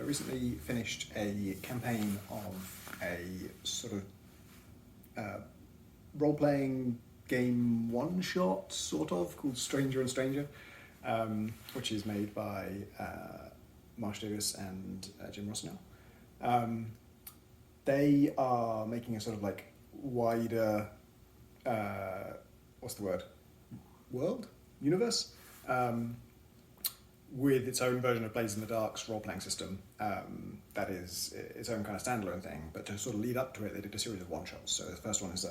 recently finished a campaign of a sort of role-playing game one-shot, sort of, called Stranger and Stranger, which is made by Marsh Davis and Jim Rossnell. They are making a sort of like wider, world? Universe? With its own version of Blades in the Dark's role-playing system, that is its own kind of standalone thing. But to sort of lead up to it, they did a series of one-shots. So the first one is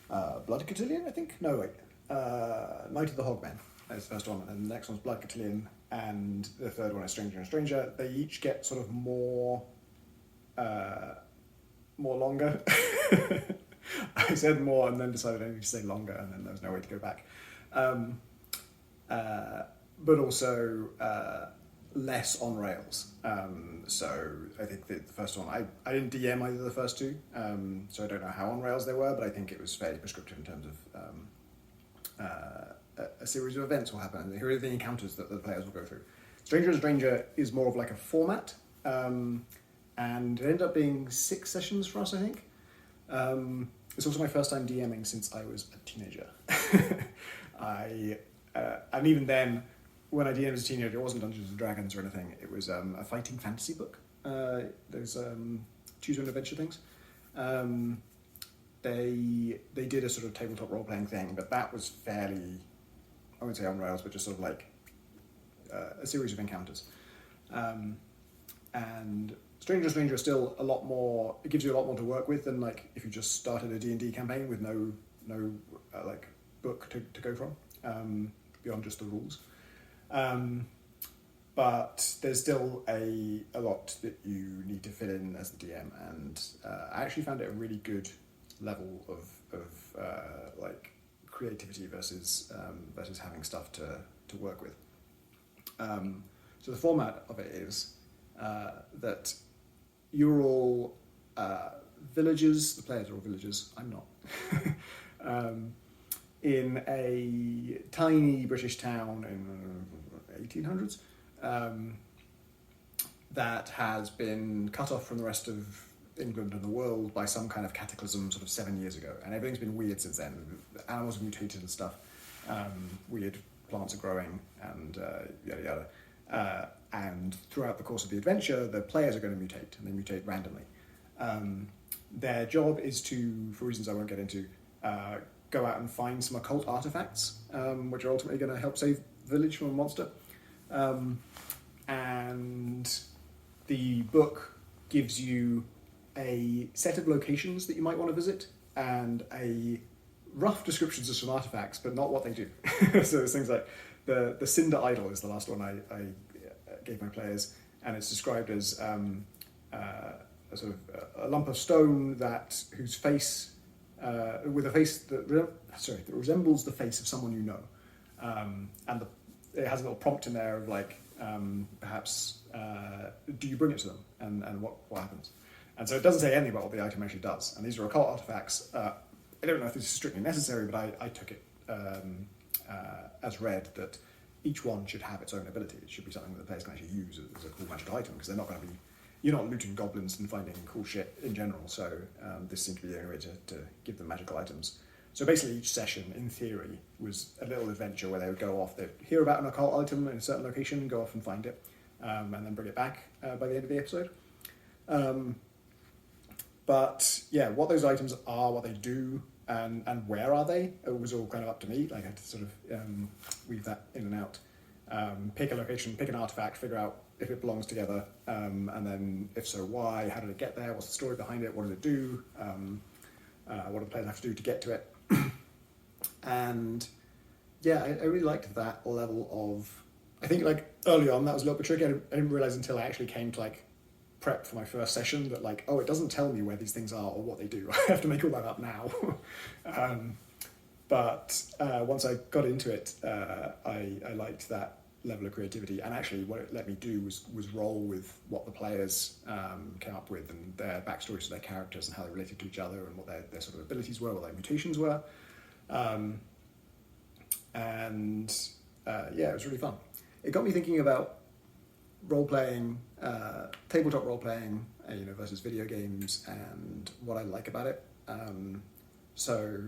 Blood Cotillion, I think? No, wait. Night of the Hogmen is the first one, and the next one's Blood Cotillion, and the third one is Stranger and Stranger. They each get sort of more longer. I said more and then decided I needed to say longer, and then there was no way to go back. But also less on rails. So I think the first one, I didn't DM either of the first two, so I don't know how on rails they were, but I think it was fairly prescriptive in terms of a series of events will happen, and here are the encounters that the players will go through. Stranger and Stranger is more of like a format, and it ended up being 6 sessions for us, I think. It's also my first time DMing since I was a teenager. And even then, when I DM'd as a teenager, it wasn't Dungeons and Dragons or anything. It was a fighting fantasy book. Those choose your own adventure things. They did a sort of tabletop role-playing thing, but that was fairly, I wouldn't say on rails, but just sort of like a series of encounters. And Stranger and Stranger is still a lot more, it gives you a lot more to work with than like if you just started a D&D campaign with no like book to go from, beyond just the rules. But there's still a lot that you need to fill in as the DM, and I actually found it a really good level of like creativity versus having stuff to work with. So the format of it is that you're all villagers, the players are all villagers, I'm not, in a tiny British town in 1800s that has been cut off from the rest of England and the world by some kind of cataclysm sort of 7 years ago, and everything's been weird since then. Animals have mutated and stuff, weird plants are growing, and yada yada. And throughout the course of the adventure, the players are going to mutate, and they mutate randomly. Their job is to, for reasons I won't get into, go out and find some occult artifacts, which are ultimately going to help save the village from a monster. And the book gives you a set of locations that you might want to visit, and a rough descriptions of some artifacts, but not what they do. So there's things like the Cinder Idol is the last one I gave my players, and it's described as a sort of a lump of stone whose face, with a face that resembles the face of someone you know, and it has a little prompt in there of like, perhaps do you bring it to them, and what happens? And so it doesn't say anything about what the item actually does. And these are occult artifacts. I don't know if this is strictly necessary, but I took it as read that each one should have its own ability. It should be something that the players can actually use as a cool magical item, because they're not going to be, you're not looting goblins and finding cool shit in general, so this seemed to be the only way to give them magical items. So basically each session, in theory, was a little adventure where they would go off, they'd hear about an occult item in a certain location, go off and find it, and then bring it back by the end of the episode. But yeah, what those items are, what they do, and where are they, it was all kind of up to me. Like I had to sort of weave that in and out. Pick a location, pick an artifact, figure out if it belongs together, and then if so, why, how did it get there, what's the story behind it, what does it do, what do the players have to do to get to it. And yeah, I really liked that level of, I think like early on that was a little bit tricky. I didn't realize until I actually came to like prep for my first session that like, oh, it doesn't tell me where these things are or what they do. I have to make all that up now. But once I got into it, I liked that level of creativity, and actually what it let me do was roll with what the players came up with, and their backstories to their characters and how they related to each other, and what their sort of abilities were, what their mutations were. Yeah, it was really fun. It got me thinking about role-playing, tabletop role-playing, versus video games, and what I like about it. So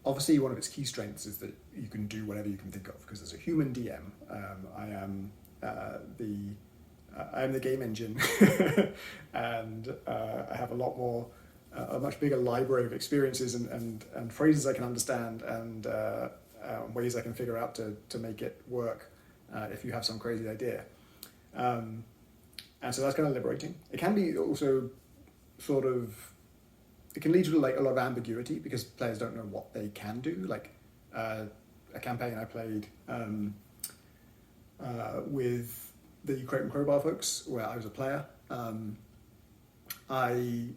obviously one of its key strengths is that you can do whatever you can think of, because there's a human DM. I am the game engine, and I have a much bigger library of experiences and phrases I can understand, and ways I can figure out to make it work if you have some crazy idea. And so that's kind of liberating. It can be also it can lead to like a lot of ambiguity, because players don't know what they can do. Like a campaign I played with the Crate and Crowbar folks, where I was a player, I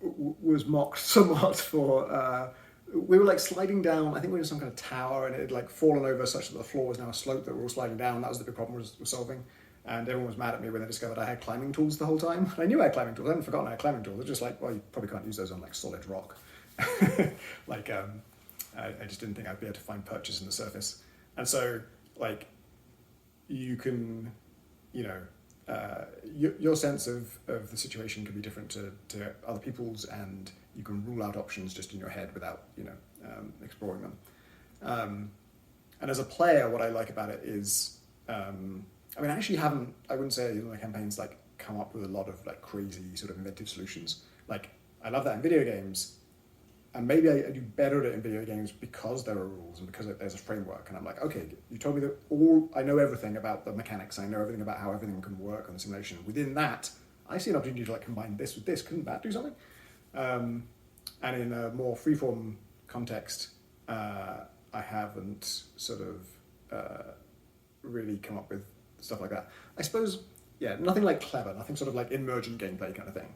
was mocked somewhat for we were like sliding down. I think we were in some kind of tower, and it had like fallen over such that the floor was now a slope that we were all sliding down. That was the big problem we're solving. And everyone was mad at me when they discovered I had climbing tools the whole time. I knew I had climbing tools. I hadn't forgotten I had climbing tools. They're just like, well, you probably can't use those on like solid rock. I just didn't think I'd be able to find perches in the surface. And so like you can, your sense of the situation can be different to other people's, and you can rule out options just in your head without, exploring them. And as a player, what I like about it is, I wouldn't say my campaigns like come up with a lot of like crazy sort of inventive solutions. Like I love that in video games, and maybe I do better at it in video games because there are rules and because there's a framework, and I'm like, okay, you told me that I know everything about the mechanics, I know everything about how everything can work on the simulation. Within that, I see an opportunity to like combine this with this. Couldn't that do something? And in a more freeform context, I haven't sort of really come up with stuff like that. I suppose, nothing like clever, nothing sort of like emergent gameplay kind of thing.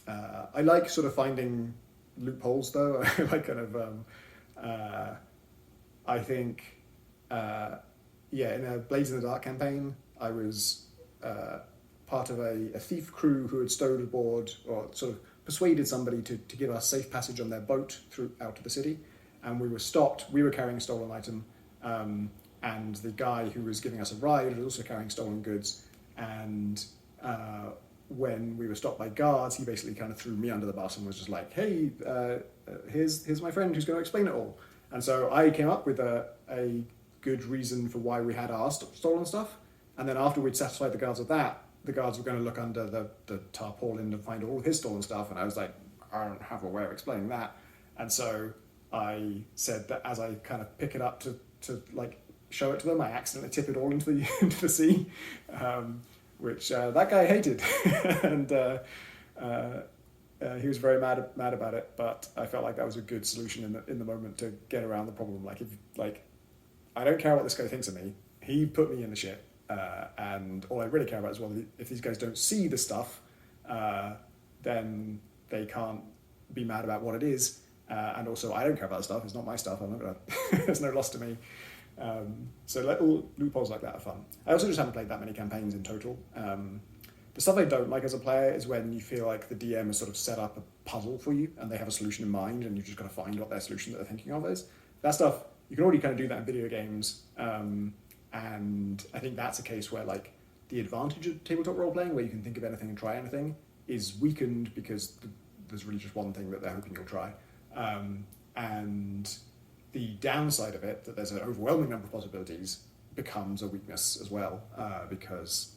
I like sort of finding loopholes though. I like kind of, I think, in a Blades in the Dark campaign, I was part of a thief crew who had stowed aboard, or sort of persuaded somebody to give us safe passage on their boat out to the city. And we were stopped. We were carrying a stolen item. And the guy who was giving us a ride was also carrying stolen goods. And when we were stopped by guards, he basically kind of threw me under the bus and was just like, hey, here's my friend who's going to explain it all. And so I came up with a good reason for why we had our stolen stuff. And then after we'd satisfied the guards with that, the guards were going to look under the tarpaulin to find all his stolen stuff. And I was like, I don't have a way of explaining that. And so I said that as I kind of pick it up to like show it to them, I accidentally tip it all into the sea, which that guy hated, and he was very mad about it. But I felt like that was a good solution in the moment to get around the problem. I don't care what this guy thinks of me. He put me in the shit, and all I really care about is, well, if these guys don't see the stuff, then they can't be mad about what it is. And also, I don't care about the stuff. It's not my stuff. I'm not gonna. There's no loss to me. So little loopholes like that are fun. I also just haven't played that many campaigns in total. The stuff I don't like as a player is when you feel like the DM has sort of set up a puzzle for you and they have a solution in mind and you've just got to find what their solution that they're thinking of is. That stuff, you can already kind of do that in video games. And I think that's a case where like the advantage of tabletop role-playing, where you can think of anything and try anything, is weakened because there's really just one thing that they're hoping you'll try. And the downside of it, that there's an overwhelming number of possibilities, becomes a weakness as well, because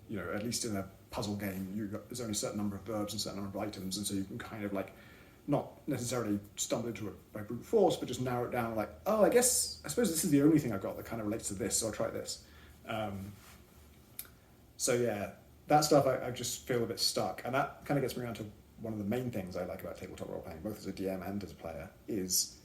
you know, at least in a puzzle game, there's only a certain number of verbs and a certain number of items, and so you can kind of like not necessarily stumble into it by brute force, but just narrow it down like, oh, I suppose this is the only thing I've got that kind of relates to this, so I'll try this. So yeah, that stuff I just feel a bit stuck, and that kind of gets me around to one of the main things I like about tabletop role-playing, both as a DM and as a player, is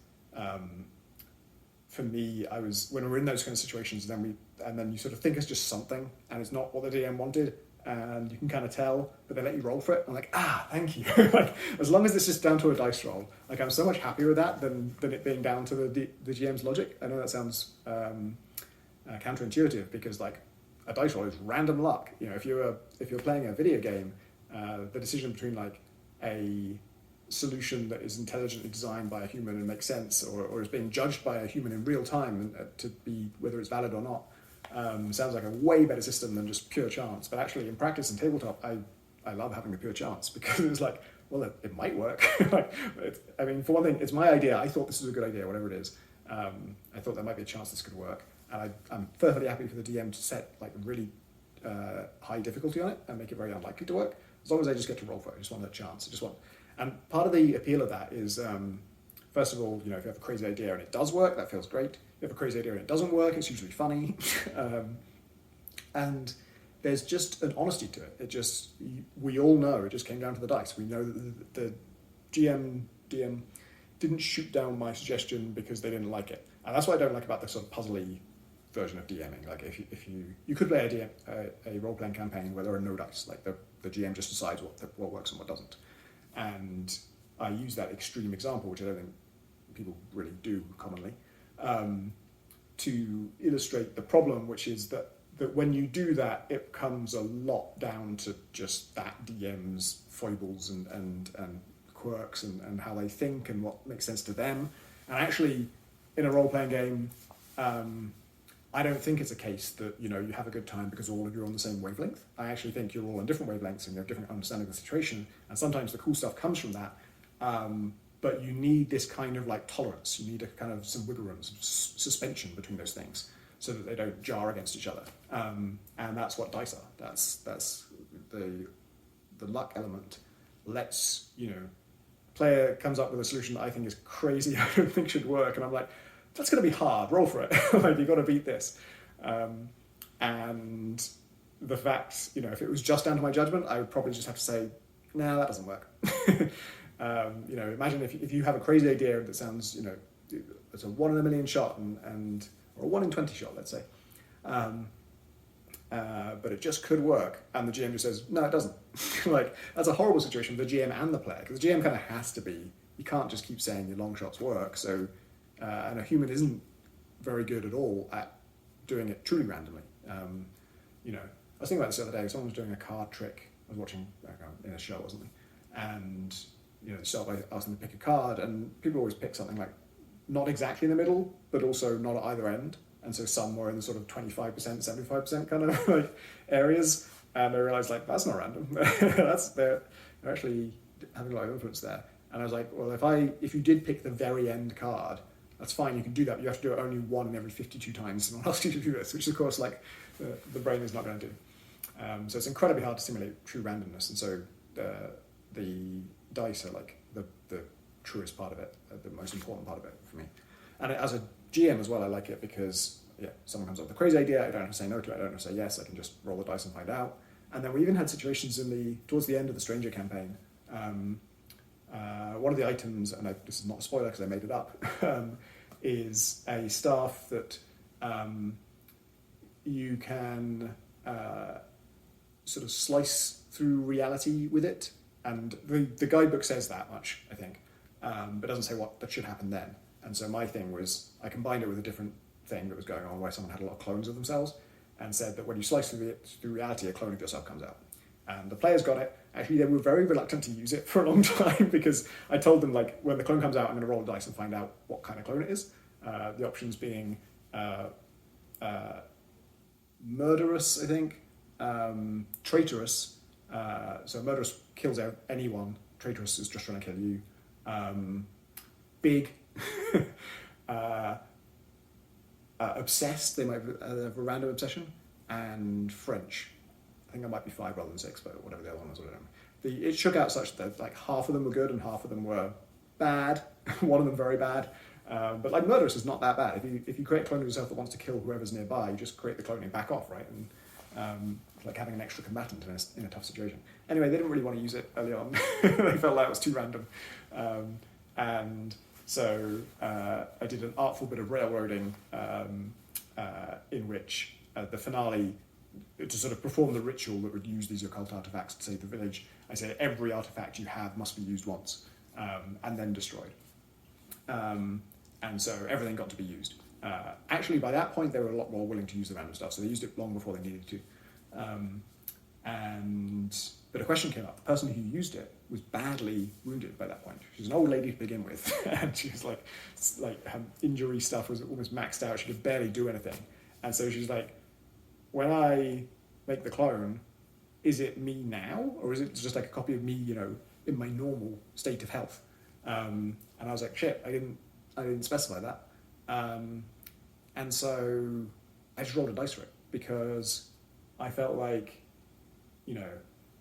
for me, when we're in those kind of situations, and then you sort of think it's just something, and it's not what the DM wanted, and you can kind of tell, but they let you roll for it. I'm like, thank you. Like, as long as it's just down to a dice roll, like I'm so much happier with that than it being down to the GM's logic. I know that sounds counterintuitive, because like a dice roll is random luck. You know, if you're playing a video game, the decision between like a solution that is intelligently designed by a human and makes sense, or is being judged by a human in real time to be whether it's valid or not, Sounds like a way better system than just pure chance. But actually, in practice and tabletop, I love having the pure chance because it's like, well, it might work. Like, I mean, for one thing, it's my idea. I thought this was a good idea, whatever it is. I thought there might be a chance this could work. And I'm perfectly happy for the DM to set like really high difficulty on it and make it very unlikely to work. As long as I just get to roll for it, I just want that chance. I just want, and part of the appeal of that is, first of all, you know, if you have a crazy idea and it does work, that feels great. If you have a crazy idea and it doesn't work, it's usually funny. And there's just an honesty to it. It just, we all know it just came down to the dice. We know that the DM didn't shoot down my suggestion because they didn't like it. And that's what I don't like about the sort of puzzly version of DMing. Like if you could play a role-playing campaign where there are no dice, like the GM just decides what works and what doesn't. And I use that extreme example, which I don't think people really do commonly, to illustrate the problem, which is that when you do that, it comes a lot down to just that DM's foibles and quirks and how they think and what makes sense to them. And actually, in a role-playing game, I don't think it's a case that, you know, you have a good time because all of you are on the same wavelength. I actually think you're all on different wavelengths and you have different understanding of the situation. And sometimes the cool stuff comes from that. But you need this kind of like tolerance. You need a kind of some wiggle room, some suspension between those things so that they don't jar against each other. And that's what dice are. That's the luck element lets, you know, player comes up with a solution that I think is crazy, I don't think should work. And I'm like, that's going to be hard, roll for it. Like, you've got to beat this. And the fact, you know, if it was just down to my judgment, I would probably just have to say, no, that doesn't work. You know, imagine if you have a crazy idea that sounds, you know, it's a 1 in a million shot or a 1 in 20 shot, let's say. But it just could work. And the GM just says, no, it doesn't. Like, that's a horrible situation for the GM and the player, because the GM kind of has to be, you can't just keep saying your long shots work. So, and a human isn't very good at all at doing it truly randomly. You know, I was thinking about this the other day. Someone was doing a card trick. I was watching in a show, wasn't I? And, you know, they start by asking them to pick a card, and people always pick something like not exactly in the middle, but also not at either end. And so some were in the sort of 25%, 75% kind of like areas. And I realized, like, that's not random. They're actually having a lot of influence there. And I was like, well, if you did pick the very end card, that's fine, you can do that, but you have to do it only 1 in every 52 times someone asks you to do this, which of course, like, the brain is not going to do. So it's incredibly hard to simulate true randomness. And so the dice are like the truest part of it, the most important part of it for me. And as a GM as well, I like it because, yeah, someone comes up with a crazy idea, I don't have to say no to it, I don't have to say yes, I can just roll the dice and find out. And then we even had situations towards the end of the Stranger campaign. One of the items, and this is not a spoiler because I made it up, is a staff that you can sort of slice through reality with it. And the guidebook says that much, I think, but doesn't say what that should happen then. And so my thing was, I combined it with a different thing that was going on where someone had a lot of clones of themselves and said that when you slice through reality, a clone of yourself comes out. And the players got it. Actually, they were very reluctant to use it for a long time because I told them, like, when the clone comes out, I'm going to roll a dice and find out what kind of clone it is. The options being murderous, I think, traitorous. So murderous kills out anyone. Traitorous is just trying to kill you. Big. Obsessed, they might have a random obsession. And French. I think I might be 5 rather than 6, but whatever the other one was, I don't know. It shook out such that like half of them were good and half of them were bad. One of them very bad. But like murderous is not that bad. If you create a clone of yourself that wants to kill whoever's nearby, you just create the clone and back off, right? And like having an extra combatant in a tough situation. Anyway, they didn't really want to use it early on. They felt like it was too random. And so I did an artful bit of railroading in which the finale, to sort of perform the ritual that would use these occult artifacts to save the village, I say every artifact you have must be used once and then destroyed. And so everything got to be used. Actually, by that point, they were a lot more willing to use the random stuff, so they used it long before they needed to. But a question came up. The person who used it was badly wounded by that point. She was an old lady to begin with, and she was like her injury stuff was almost maxed out. She could barely do anything. And so she's like, when I make the clone, is it me now, or is it just like a copy of me, in my normal state of health? And I was like, shit, I didn't specify that. And so I just rolled a dice for it because I felt like,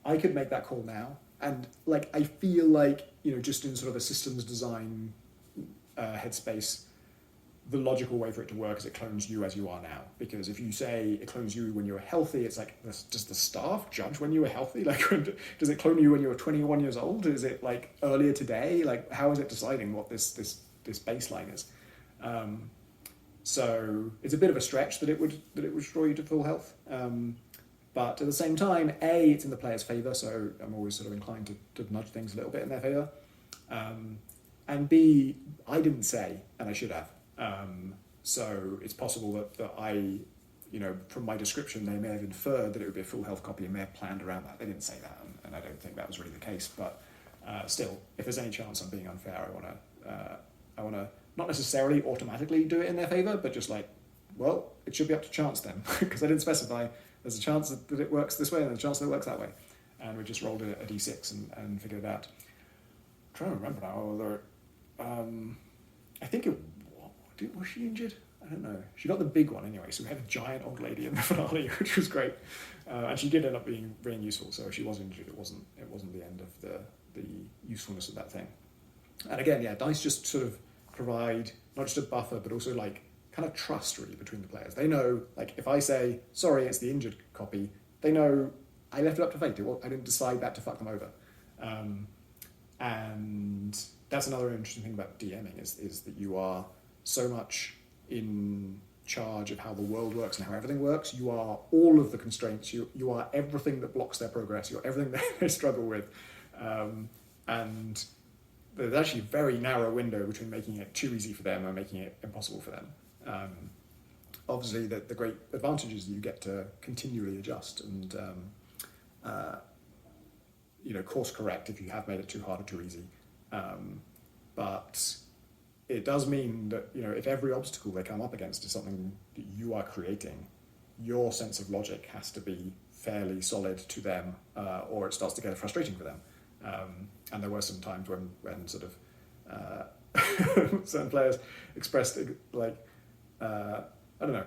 I could make that call now. And like, I feel like, just in sort of a systems design headspace, the logical way for it to work is it clones you as you are now. Because if you say it clones you when you're healthy, it's like, does the staff judge when you were healthy? Like, does it clone you when you were 21 years old? Is it like earlier today? Like, how is it deciding what this baseline is? So it's a bit of a stretch that it would draw you to full health. But at the same time, A, it's in the player's favor, so I'm always sort of inclined to nudge things a little bit in their favor. And B, I didn't say, and I should have. So it's possible that I, from my description, they may have inferred that it would be a full health copy and may have planned around that. They didn't say that, and I don't think that was really the case. But still, if there's any chance I'm being unfair, I want to not necessarily automatically do it in their favor, but just like, well, it should be up to chance then, because I didn't specify. There's a chance that it works this way and there's a chance that it works that way. And we just rolled a d6 and figured it out. I'm trying to remember now whether I think was she injured? I don't know. She got the big one anyway, so we had a giant old lady in the finale, which was great. And she did end up being very useful, so if she was injured, it wasn't the end of the usefulness of that thing. And again, yeah, dice just sort of provide not just a buffer, but also like kind of trust really between the players. They know, like, if I say, sorry, it's the injured copy, they know I left it up to fate. I didn't decide that to fuck them over. And that's another interesting thing about DMing is that you are so much in charge of how the world works and how everything works. You are all of the constraints. You are everything that blocks their progress. You're everything that they struggle with. And there's actually a very narrow window between making it too easy for them and making it impossible for them. Obviously, the great advantage is you get to continually adjust and course correct if you have made it too hard or too easy. But it does mean that if every obstacle they come up against is something that you are creating, your sense of logic has to be fairly solid to them, or it starts to get frustrating for them. And there were some times when sort of certain players expressed like I don't know,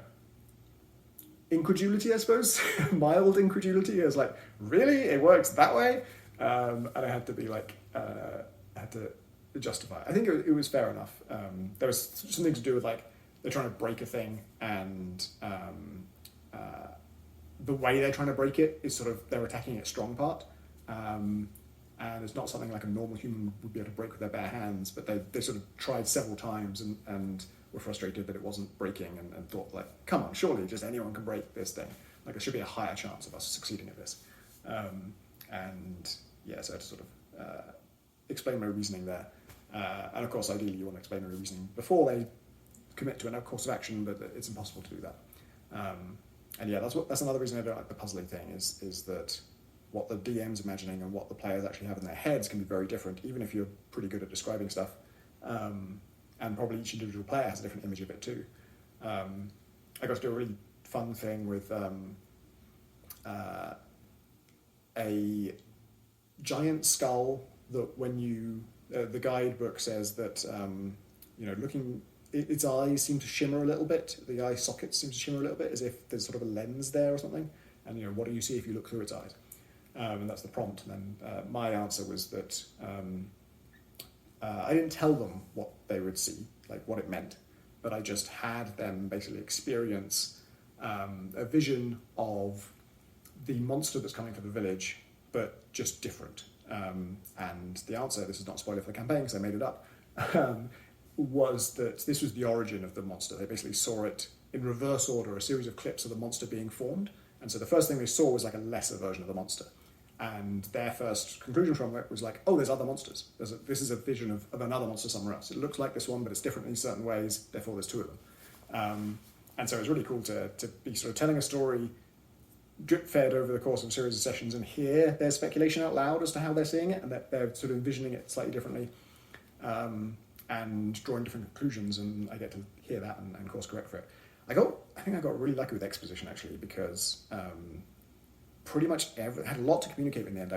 incredulity, I suppose, mild incredulity. It was like, really, it works that way, and I had to be like, I had to justify. I think it was fair enough. There was something to do with like they're trying to break a thing, and the way they're trying to break it is sort of they're attacking its strong part. And it's not something like a normal human would be able to break with their bare hands, but they sort of tried several times and were frustrated that it wasn't breaking and thought like, come on, surely just anyone can break this thing. Like there should be a higher chance of us succeeding at this. And yeah, so I had to sort of explain my reasoning there. And of course, ideally you want to explain my reasoning before they commit to a course of action, but it's impossible to do that. And yeah, that's another reason I don't like the puzzly thing is that what the DM's imagining and what the players actually have in their heads can be very different, even if you're pretty good at describing stuff. And probably each individual player has a different image of it too. I got to do a really fun thing with a giant skull that when you... the guidebook says that, looking... its eyes seem to shimmer a little bit. The eye sockets seem to shimmer a little bit, as if there's sort of a lens there or something. And, what do you see if you look through its eyes? And that's the prompt. And then my answer was that I didn't tell them what they would see, like what it meant, but I just had them basically experience a vision of the monster that's coming for the village, but just different. And the answer, this is not a spoiler for the campaign because I made it up, was that this was the origin of the monster. They basically saw it in reverse order, a series of clips of the monster being formed. And so the first thing they saw was like a lesser version of the monster. And their first conclusion from it was like, oh, there's other monsters. This is a vision of another monster somewhere else. It looks like this one, but it's different in certain ways, therefore there's two of them. And so it was really cool to be sort of telling a story drip-fed over the course of a series of sessions and hear their speculation out loud as to how they're seeing it, and that they're sort of envisioning it slightly differently, and drawing different conclusions, and I get to hear that and course correct for it. I think I got really lucky with exposition actually, because pretty much had a lot to communicate in the end.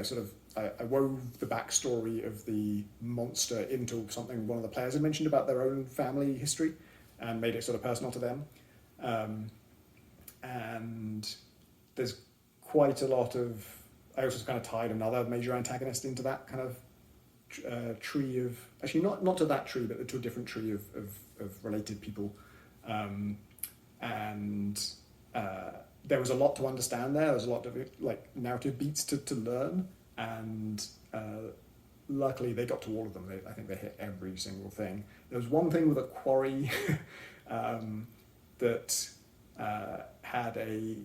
I wove the backstory of the monster into something one of the players had mentioned about their own family history, and made it sort of personal to them. And there's quite a lot of. I also kind of tied another major antagonist into that kind of tree of, actually not to that tree, but to a different tree of related people, and there was a lot to understand there. There was a lot of like narrative beats to learn, and luckily they got to all of them. I think they hit every single thing. There was one thing with a quarry that had a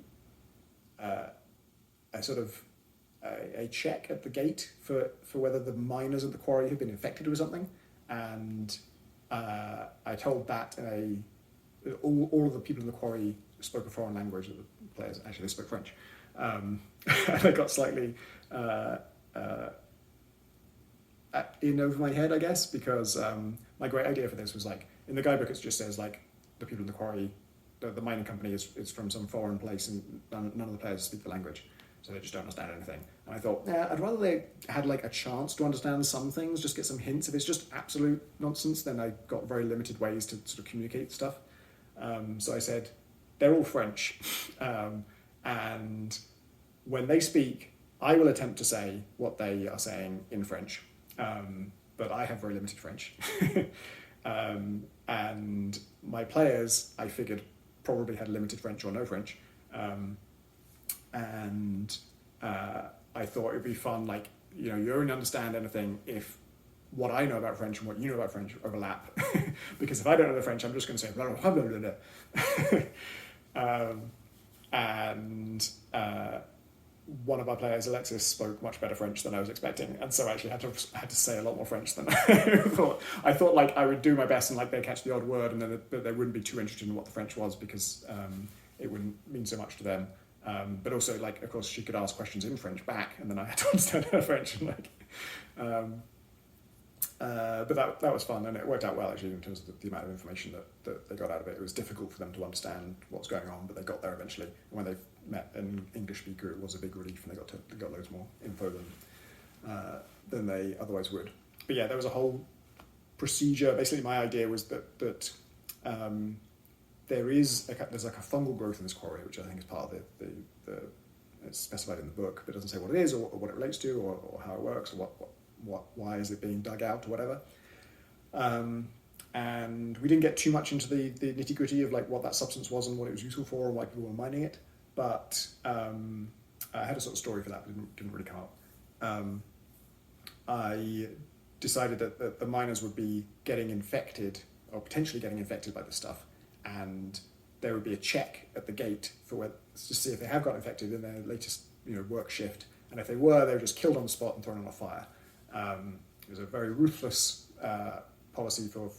sort of a check at the gate for whether the miners at the quarry had been infected with something, and I told that in all of the people in the quarry spoke a foreign language. The players actually they spoke French, and I got slightly in over my head, I guess, because my great idea for this was like in the guidebook it just says like the people in the quarry, the mining company is from some foreign place, and none of the players speak the language. So they just don't understand anything. And I thought, yeah, I'd rather they had like a chance to understand some things, just get some hints. If it's just absolute nonsense, then I got very limited ways to sort of communicate stuff. So I said, they're all French. And when they speak, I will attempt to say what they are saying in French. But I have very limited French. And my players, I figured, probably had limited French or no French. And I thought it'd be fun, like, you know, you only understand anything if what I know about French and what you know about French overlap. Because if I don't know the French, I'm just going to say blah, blah, blah, blah, blah. And one of our players, Alexis, spoke much better French than I was expecting, and so I actually had to say a lot more French than I thought. I thought like I would do my best and like they'd catch the odd word, and then they wouldn't be too interested in what the French was, because it wouldn't mean so much to them. But also, like, of course, she could ask questions in French back, and then I had to understand her French. And but that was fun, and it worked out well, actually, in terms of the amount of information that they got out of it. It was difficult for them to understand what's going on, but they got there eventually. And when they met an English speaker, it was a big relief, and they got loads more info than they otherwise would. But yeah, there was a whole procedure. Basically, my idea was that there's like a fungal growth in this quarry, which I think is part of the it's specified in the book, but it doesn't say what it is or what it relates to or how it works or why is it being dug out or whatever. And we didn't get too much into the nitty gritty of like what that substance was and what it was useful for and why people were mining it. But I had a sort of story for that, but it didn't really come up. I decided that the miners would be getting infected or potentially getting infected by this stuff, and there would be a check at the gate to see if they have got infected in their latest work shift, and if they were just killed on the spot and thrown on a fire. It was a very ruthless policy for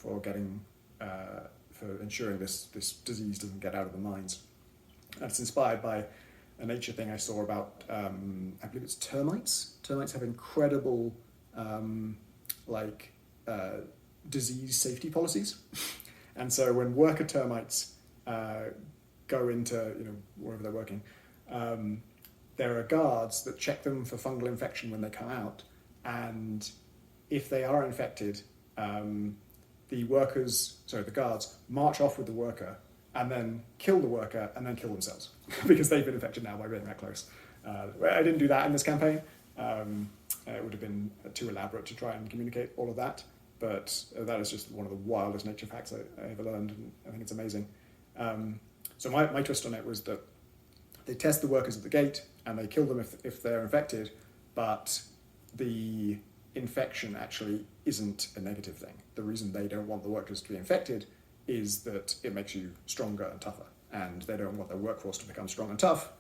ensuring this disease doesn't get out of the mines. And it's inspired by a nature thing I saw about I believe it's termites. Termites have incredible disease safety policies. And so when worker termites go into wherever they're working, there are guards that check them for fungal infection when they come out, and if they are infected, the guards march off with the worker and then kill the worker and then kill themselves because they've been infected now by being that close. I didn't do that in this campaign. It would have been too elaborate to try and communicate all of that. But that is just one of the wildest nature facts I ever learned, and I think it's amazing. So my twist on it was that they test the workers at the gate and they kill them if they're infected, but the infection actually isn't a negative thing. The reason they don't want the workers to be infected is that it makes you stronger and tougher, and they don't want their workforce to become strong and tough.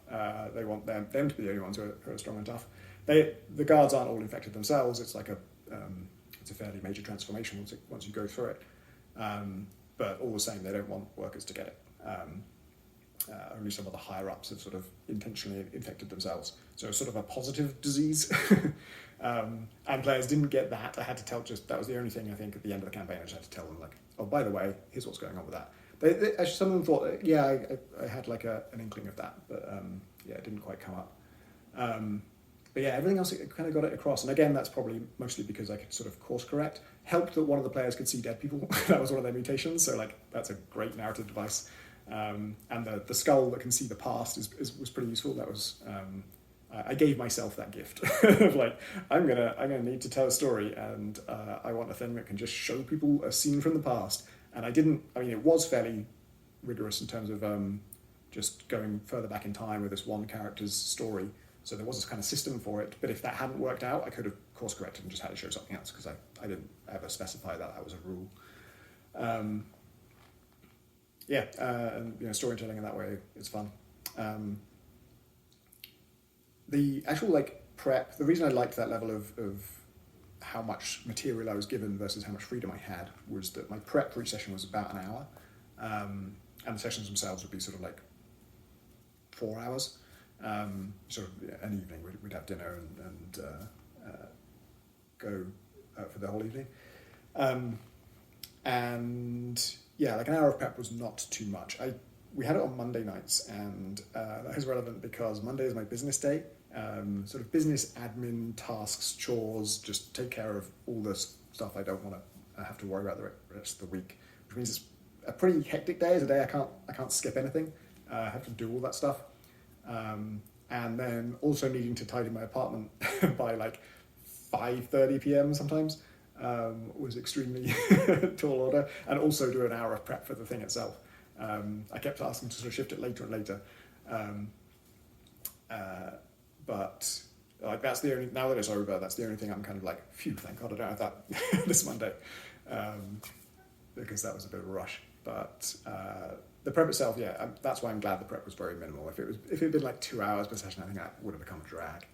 They want them to be the only ones who are strong and tough. The guards aren't all infected themselves. It's like it's a fairly major transformation once you go through it. But all the same, they don't want workers to get it. Only some of the higher ups have sort of intentionally infected themselves. So it's sort of a positive disease. And players didn't get that. I had to tell that was the only thing I think at the end of the campaign I just had to tell them, like, oh, by the way, here's what's going on with that. Actually, some of them thought, yeah, I had like an inkling of that, but yeah, it didn't quite come up. But yeah, everything else, it kind of got it across. And again, that's probably mostly because I could sort of course correct. Helped that one of the players could see dead people. That was one of their mutations, so like that's a great narrative device. And the skull that can see the past was pretty useful. That was I gave myself that gift of like I'm gonna need to tell a story, and I want a thing that can just show people a scene from the past. And I didn't. I mean, it was fairly rigorous in terms of just going further back in time with this one character's story. So there was this kind of system for it, but if that hadn't worked out, I could have course corrected and just had to show something else because I didn't ever specify that was a rule. And storytelling in that way is fun. The actual like prep, the reason I liked that level of how much material I was given versus how much freedom I had was that my prep for each session was about an hour, and the sessions themselves would be sort of like 4 hours. Sort of an evening, we'd have dinner and go for the whole evening. And yeah, like an hour of prep was not too much. We had it on Monday nights, and that is relevant because Monday is my business day. Sort of business admin tasks, chores, just take care of all the stuff I don't want to have to worry about the rest of the week, which means it's a pretty hectic day. It's a day I can't skip anything. I have to do all that stuff. And then also needing to tidy my apartment by like 5:30 p.m. sometimes was extremely tall order, and also do an hour of prep for the thing itself. I kept asking to sort of shift it later and later, but like that's the only, now that it's over, that's the only thing I'm kind of like, phew, thank God I don't have that this Monday, because that was a bit of a rush. But the prep itself, yeah, that's why I'm glad the prep was very minimal. If it had been like 2 hours per session, I think that would have become a drag.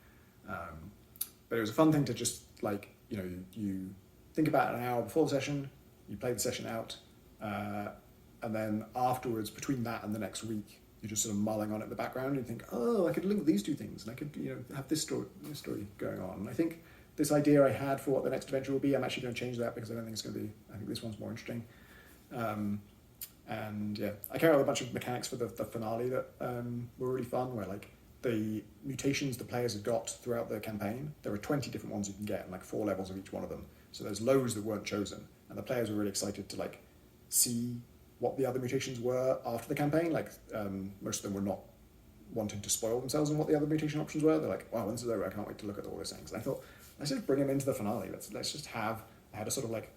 But it was a fun thing to just like, you think about an hour before the session, you play the session out, and then afterwards, between that and the next week, you're just sort of mulling on it in the background. And you think, oh, I could link these two things, and I could have this story going on. And I think this idea I had for what the next adventure will be, I'm actually going to change that because I don't think it's going to be. I think this one's more interesting. And yeah, I came up with a bunch of mechanics for the finale that were really fun, where like the mutations the players had got throughout the campaign, there were 20 different ones you can get, and like 4 levels of each one of them. So there's loads that weren't chosen, and the players were really excited to like see what the other mutations were after the campaign. Like most of them were not wanting to spoil themselves on what the other mutation options were. They're like, wow, this is over, I can't wait to look at all these things. And I thought, let's just bring them into the finale. Let's just have, I had a sort of like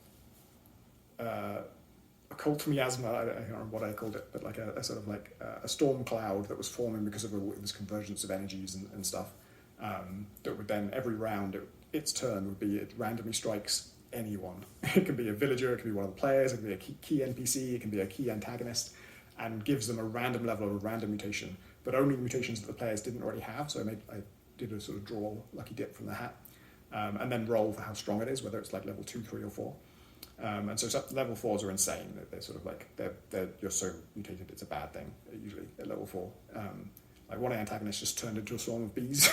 occult miasma, I don't remember what I called it, but like a sort of like a storm cloud that was forming because of this convergence of energies and stuff, that would then, every round, its turn would be, it randomly strikes anyone. It can be a villager, it can be one of the players, it can be a key NPC, it can be a key antagonist, and gives them a random level of a random mutation, but only mutations that the players didn't already have. So I did a sort of draw lucky dip from the hat, and then roll for how strong it is, whether it's like level 2, 3, or 4. And so level 4s are insane. They're sort of like, you're so mutated, it's a bad thing, usually at level 4. Like one antagonist just turned into a swarm of bees.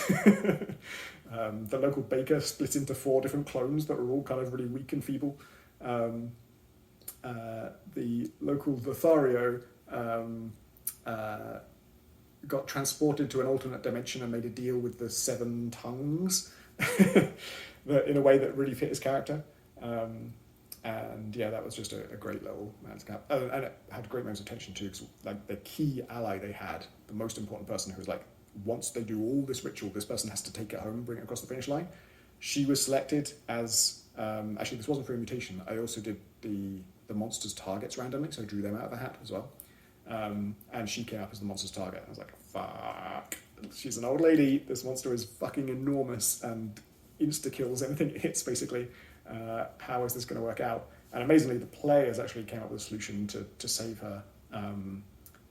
The local baker split into 4 different clones that were all kind of really weak and feeble. The local Lothario got transported to an alternate dimension and made a deal with the 7 tongues in a way that really fit his character. And yeah, that was just a great little handicap. And it had great moments of tension too, because like the key ally they had, the most important person who was like, once they do all this ritual, this person has to take it home and bring it across the finish line. She was selected as, actually this wasn't for a mutation, I also did the monster's targets randomly, so I drew them out of a hat as well. And she came up as the monster's target. I was like, fuck, she's an old lady, this monster is fucking enormous and insta-kills anything it hits basically. How is this going to work out? And amazingly, the players actually came up with a solution to save her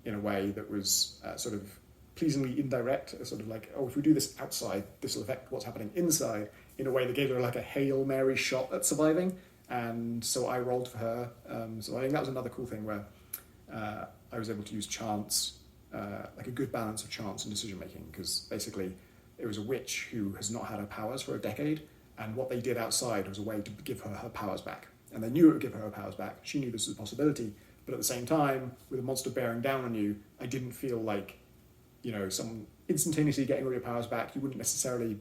in a way that was sort of pleasingly indirect, sort of like, oh, if we do this outside, this will affect what's happening inside, in a way that gave her like a Hail Mary shot at surviving. And so I rolled for her. So I think that was another cool thing where I was able to use chance, like a good balance of chance and decision making, because basically it was a witch who has not had her powers for a decade, and what they did outside was a way to give her her powers back. And they knew it would give her her powers back. She knew this was a possibility, But at the same time, with a monster bearing down on you, I didn't feel like, someone instantaneously getting all your powers back, you wouldn't necessarily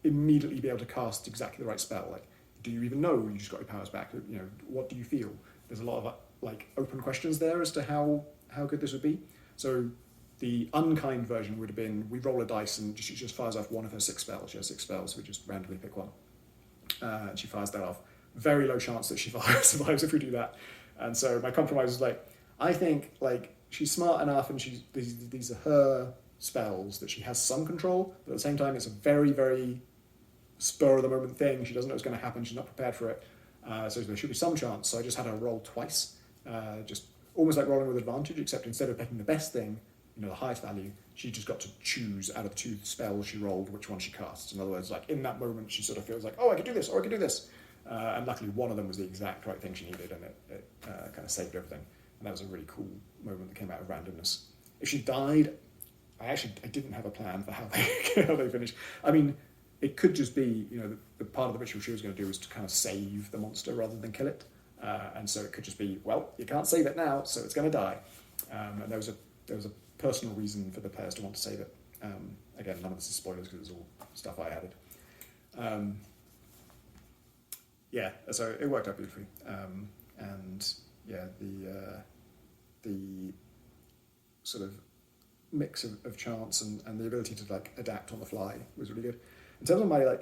immediately be able to cast exactly the right spell. Like, do you even know you just got your powers back? What do you feel? There's a lot of open questions there as to how good this would be. So the unkind version would have been, we roll a dice and she just fires off one of her 6 spells. She has 6 spells, so we just randomly pick one. And she fires that off. Very low chance that she survives if we do that. And so my compromise is I think she's smart enough and these are her spells that she has some control, but at the same time it's a very, very spur of the moment thing. She doesn't know what's going to happen. She's not prepared for it. So there should be some chance. So I just had her roll twice, just almost like rolling with advantage, except instead of picking the best thing, the highest value, she just got to choose out of the 2 spells she rolled which one she casts. In other words, in that moment, she sort of feels like, oh, I could do this, or I could do this. And luckily, one of them was the exact right thing she needed, and it kind of saved everything. And that was a really cool moment that came out of randomness. If she died, I didn't have a plan for how they finished. I mean, it could just be, the part of the ritual she was going to do was to kind of save the monster rather than kill it. And so it could just be, well, you can't save it now, so it's going to die. And there was a personal reason for the players to want to save it. Again, none of this is spoilers because it's all stuff I added. Yeah, so it worked out beautifully. And yeah, the sort of mix of chance and the ability to adapt on the fly was really good. In terms of my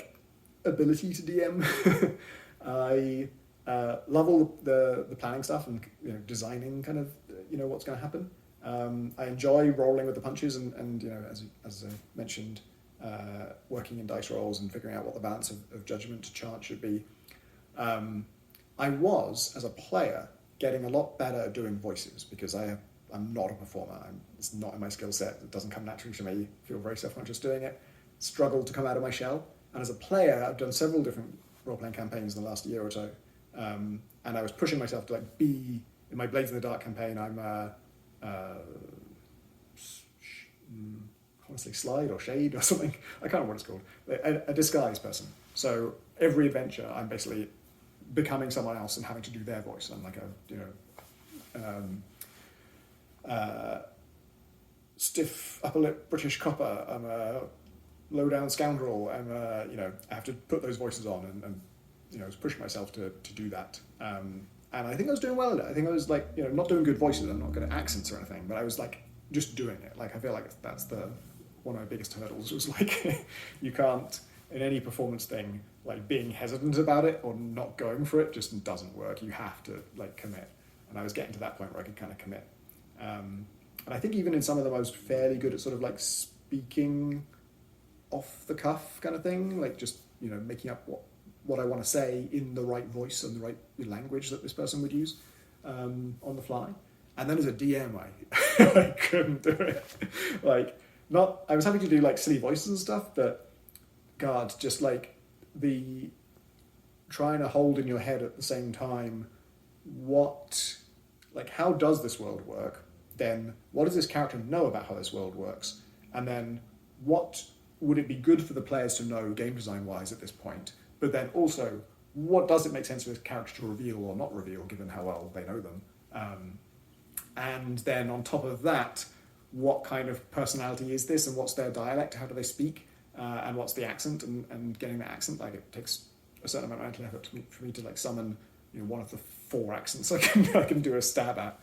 ability to DM, I love all the planning stuff and designing kind of what's going to happen. I enjoy rolling with the punches and as I mentioned, working in dice rolls and figuring out what the balance of judgment to chance should be. I was, as a player, getting a lot better at doing voices because I'm not a performer. It's not in my skill set. It doesn't come naturally to me. I feel very self-conscious doing it. Struggled to come out of my shell. And as a player, I've done several different role-playing campaigns in the last year or so. And I was pushing myself to be, in my Blades in the Dark campaign, I'm honestly Slide or Shade or something. I can't remember what it's called. A disguise person. So every adventure, I'm basically becoming someone else and having to do their voice. I'm like a stiff upper lip British copper. I'm a low down scoundrel. I have to put those voices on and I was pushing myself to do that. And I think I was doing well at it. I think I was not doing good voices. I'm not good at accents or anything, but I was just doing it. I feel like that's one of my biggest hurdles was you can't, in any performance thing, being hesitant about it or not going for it just doesn't work. You have to commit. And I was getting to that point where I could kind of commit. And I think even in some of them I was fairly good at sort of speaking off the cuff kind of thing, just making up what I want to say in the right voice and the right language that this person would use on the fly. And then as a DM, I couldn't do it. I was happy to do silly voices and stuff, but God, just the trying to hold in your head at the same time how does this world work? Then what does this character know about how this world works? And then what would it be good for the players to know game design wise at this point? But then also, what does it make sense for this character to reveal or not reveal given how well they know them? And then on top of that, what kind of personality is this and what's their dialect? How do they speak? And what's the accent and getting the accent? It takes a certain amount of mental effort for me to summon one of the 4 accents I can do a stab at.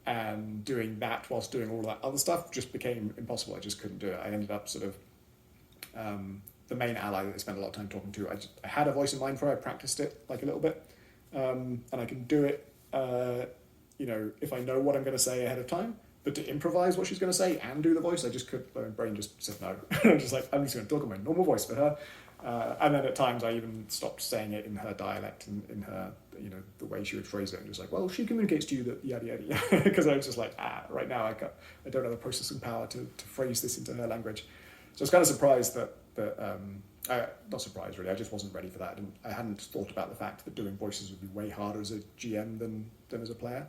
And doing that whilst doing all that other stuff just became impossible. I just couldn't do it. I ended up sort of the main ally that I spent a lot of time talking to. I had a voice in mind for it. I practiced it a little bit, and I can do it. If I know what I'm going to say ahead of time. But to improvise what she's going to say and do the voice, I just couldn't. My brain just said no. I'm just I'm just going to talk in my normal voice for her. And then at times I even stopped saying it in her dialect and in her, the way she would phrase it. And just well, she communicates to you that yada yada. Because I was just right now I don't have the processing power to phrase this into her language. So I was kind of surprised not surprised really. I just wasn't ready for that. I hadn't thought about the fact that doing voices would be way harder as a GM than as a player.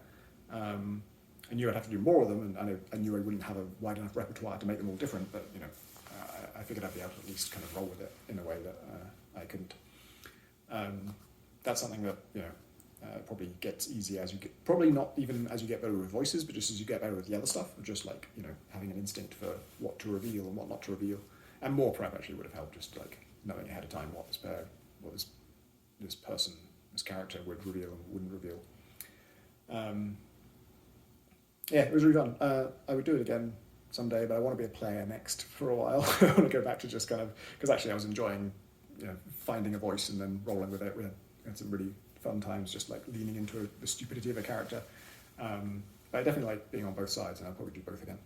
I knew I'd have to do more of them, and I knew I wouldn't have a wide enough repertoire to make them all different. But I figured I'd be able to at least kind of roll with it in a way that I couldn't. That's something that Probably gets easier as you get, probably not even as you get better with voices, but just as you get better with the other stuff, of just like, you know, having an instinct for what to reveal and what not to reveal. And more prep actually would have helped, just like knowing ahead of time what this person, this character would reveal and wouldn't reveal. Yeah, it was really fun. I would do it again someday, but I want to be a player next for a while. I want to go back to just kind of, because actually I was enjoying, you know, finding a voice and then rolling with it. We had some really fun times just like leaning into the stupidity of a character. But I definitely like being on both sides, and I'll probably do both again.